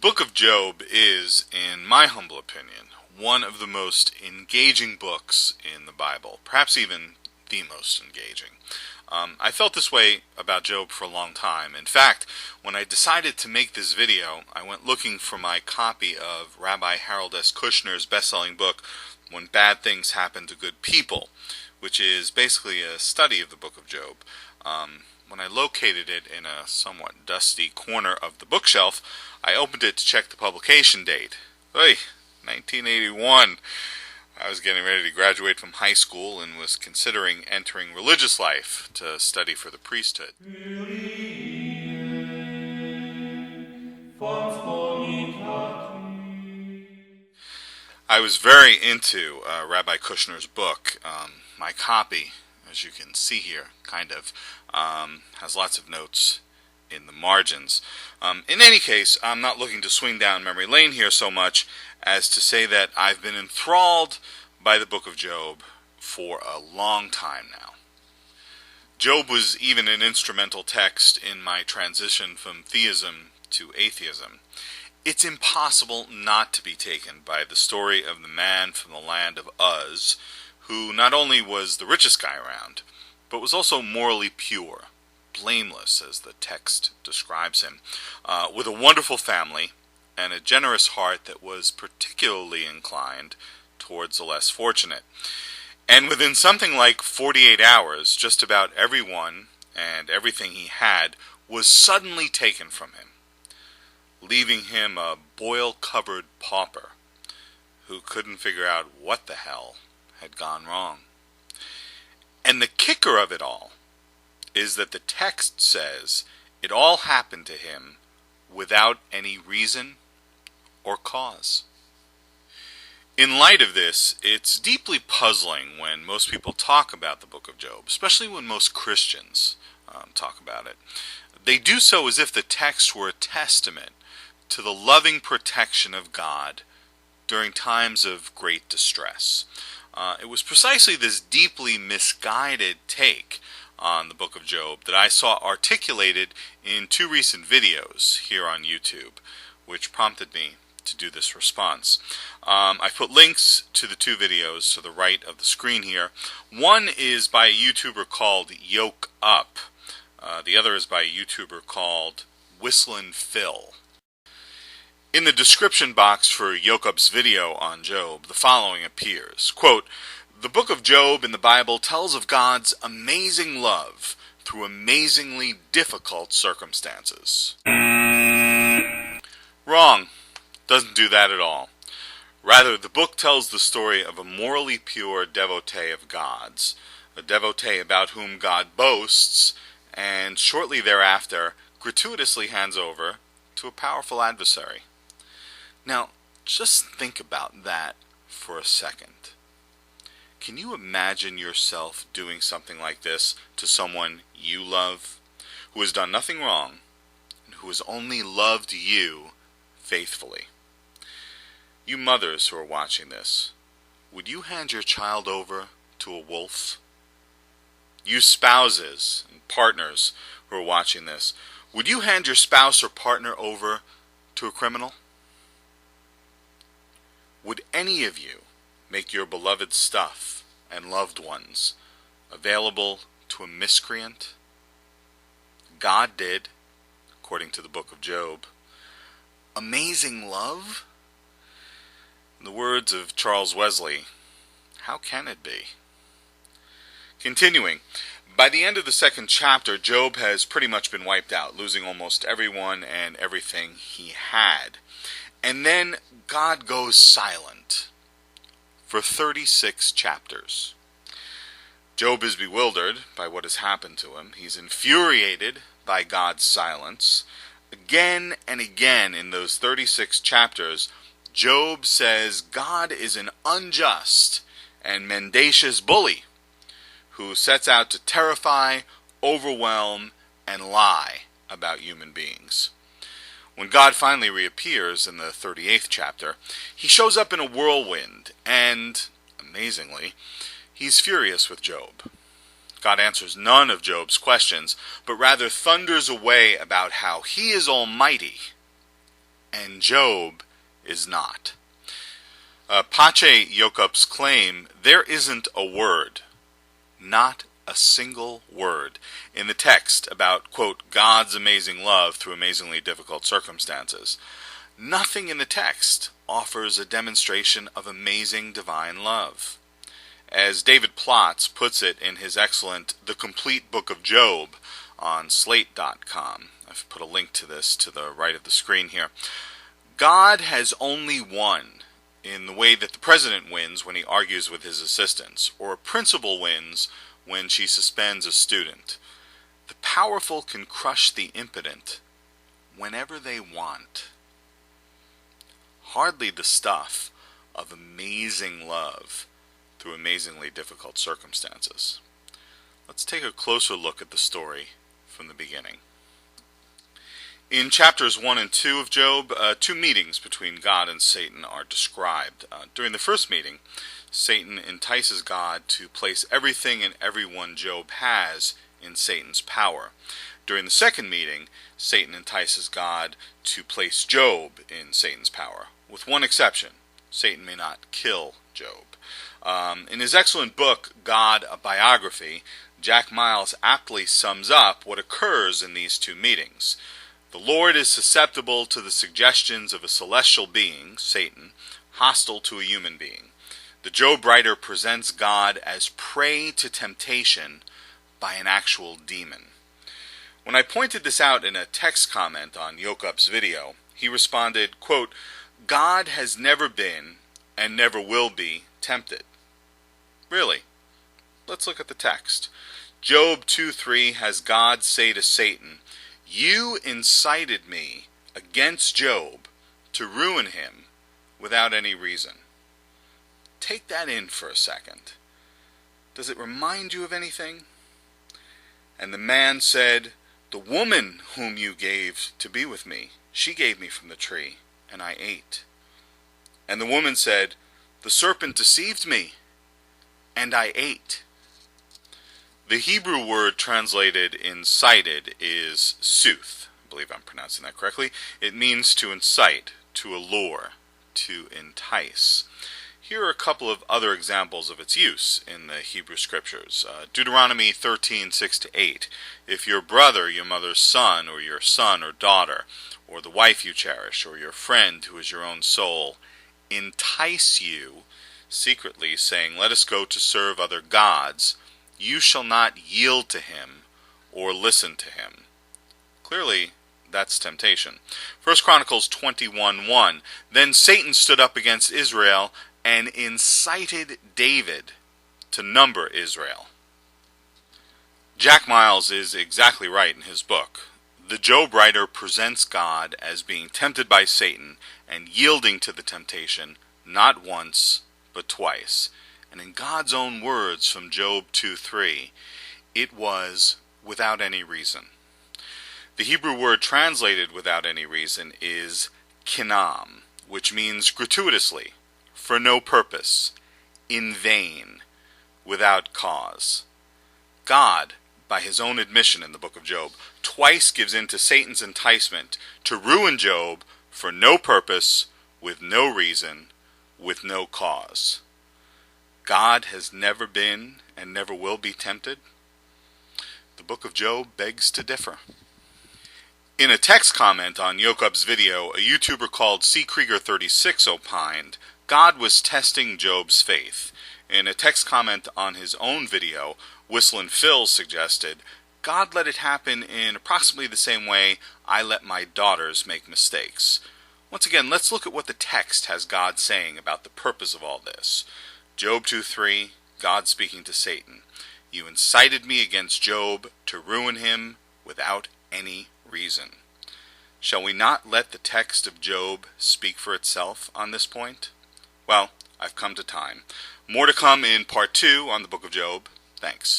book of Job is, in my humble opinion, one of the most engaging books in the Bible, perhaps even the most engaging. I felt this way about Job for a long time. In fact, when I decided to make this video, I went looking for my copy of Rabbi Harold S. Kushner's best-selling book, When Bad Things Happen to Good People, which is basically a study of the book of Job. When I located it in a somewhat dusty corner of the bookshelf, I opened it to check the publication date. Hey, 1981. I was getting ready to graduate from high school and was considering entering religious life to study for the priesthood. I was very into Rabbi Kushner's book. My copy, as you can see here, kind of, has lots of notes in the margins. In any case, I'm not looking to swing down memory lane here so much as to say that I've been enthralled by the book of Job for a long time now. Job was even an instrumental text in my transition from theism to atheism. It's impossible not to be taken by the story of the man from the land of Uz, who not only was the richest guy around, but was also morally pure, blameless as the text describes him, with a wonderful family and a generous heart that was particularly inclined towards the less fortunate. And within something like 48 hours, just about everyone and everything he had was suddenly taken from him, leaving him a boil-covered pauper who couldn't figure out what the hell had gone wrong. And the kicker of it all is that the text says it all happened to him without any reason or cause. In light of this, it's deeply puzzling when most people talk about the book of Job, especially when most Christians talk about it. They do so as if the text were a testament to the loving protection of God during times of great distress. It was precisely this deeply misguided take on the book of Job that I saw articulated in two recent videos here on YouTube, which prompted me to do this response. I've put links to the two videos to the right of the screen here. One is by a YouTuber called YokeUp. The other is by a YouTuber called Whistlinphil. In the description box for YokeUp's video on Job, the following appears. Quote, "The book of Job in the Bible tells of God's amazing love through amazingly difficult circumstances." Wrong. Doesn't do that at all. Rather, the book tells the story of a morally pure devotee of God's, a devotee about whom God boasts, and shortly thereafter gratuitously hands over to a powerful adversary. Now, just think about that for a second. Can you imagine yourself doing something like this to someone you love, who has done nothing wrong, and who has only loved you faithfully? You mothers who are watching this, would you hand your child over to a wolf? You spouses and partners who are watching this, would you hand your spouse or partner over to a criminal? Would any of you make your beloved stuff and loved ones available to a miscreant? God did, according to the book of Job. Amazing love? In the words of Charles Wesley, how can it be? Continuing, by the end of the second chapter, Job has pretty much been wiped out, losing almost everyone and everything he had. And then God goes silent for 36 chapters. Job is bewildered by what has happened to him. He's infuriated by God's silence. Again and again in those 36 chapters, Job says God is an unjust and mendacious bully who sets out to terrify, overwhelm, and lie about human beings. When God finally reappears in the 38th chapter, he shows up in a whirlwind and, amazingly, he's furious with Job. God answers none of Job's questions, but rather thunders away about how he is almighty and Job is not. Pache YokeUp's claim, there isn't a word, not a single word, in the text about, quote, God's amazing love through amazingly difficult circumstances. Nothing in the text offers a demonstration of amazing divine love. As David Plotz puts it in his excellent The Complete Book of Job on Slate.com, I've put a link to this to the right of the screen here, God has only won in the way that the president wins when he argues with his assistants, or a principal wins when she suspends a student. The powerful can crush the impotent whenever they want. Hardly the stuff of amazing love through amazingly difficult circumstances. Let's take a closer look at the story from the beginning. In chapters 1 and 2 of Job, two meetings between God and Satan are described. During the first meeting, Satan entices God to place everything and everyone Job has in Satan's power. During the second meeting, Satan entices God to place Job in Satan's power, with one exception: Satan may not kill Job. In his excellent book, God, a Biography, Jack Miles aptly sums up what occurs in these two meetings. The Lord is susceptible to the suggestions of a celestial being, Satan, hostile to a human being. The Job writer presents God as prey to temptation by an actual demon. When I pointed this out in a text comment on YokeUp's video, he responded, quote, God has never been and never will be tempted. Really? Let's look at the text. Job 2:3 has God say to Satan, You incited me against Job to ruin him without any reason. Take that in for a second. Does it remind you of anything? And the man said, The woman whom you gave to be with me, she gave me from the tree, and I ate. And the woman said, The serpent deceived me, and I ate. The Hebrew word translated incited is suth. I believe I'm pronouncing that correctly. It means to incite, to allure, to entice. Here are a couple of other examples of its use in the Hebrew Scriptures. Deuteronomy 13:6-8. If your brother, your mother's son, or your son or daughter, or the wife you cherish, or your friend who is your own soul, entice you secretly, saying, Let us go to serve other gods, you shall not yield to him or listen to him. Clearly, that's temptation. 1 Chronicles 21:1. Then Satan stood up against Israel and incited David to number Israel. Jack Miles is exactly right in his book. The Job writer presents God as being tempted by Satan and yielding to the temptation not once, but twice. And in God's own words from Job 2:3, it was without any reason. The Hebrew word translated without any reason is kinam, which means gratuitously, for no purpose, in vain, without cause. God, by his own admission in the book of Job, twice gives in to Satan's enticement to ruin Job for no purpose, with no reason, with no cause. God has never been and never will be tempted? The book of Job begs to differ. In a text comment on YokeUp's video, a YouTuber called CKrieger36 opined, God was testing Job's faith. In a text comment on his own video, Whistlinphil suggested, God let it happen in approximately the same way I let my daughters make mistakes. Once again, let's look at what the text has God saying about the purpose of all this. Job 2:3, God speaking to Satan. You incited me against Job to ruin him without any reason. Shall we not let the text of Job speak for itself on this point? Well, I've come to time. More to come in part 2 on the book of Job. Thanks.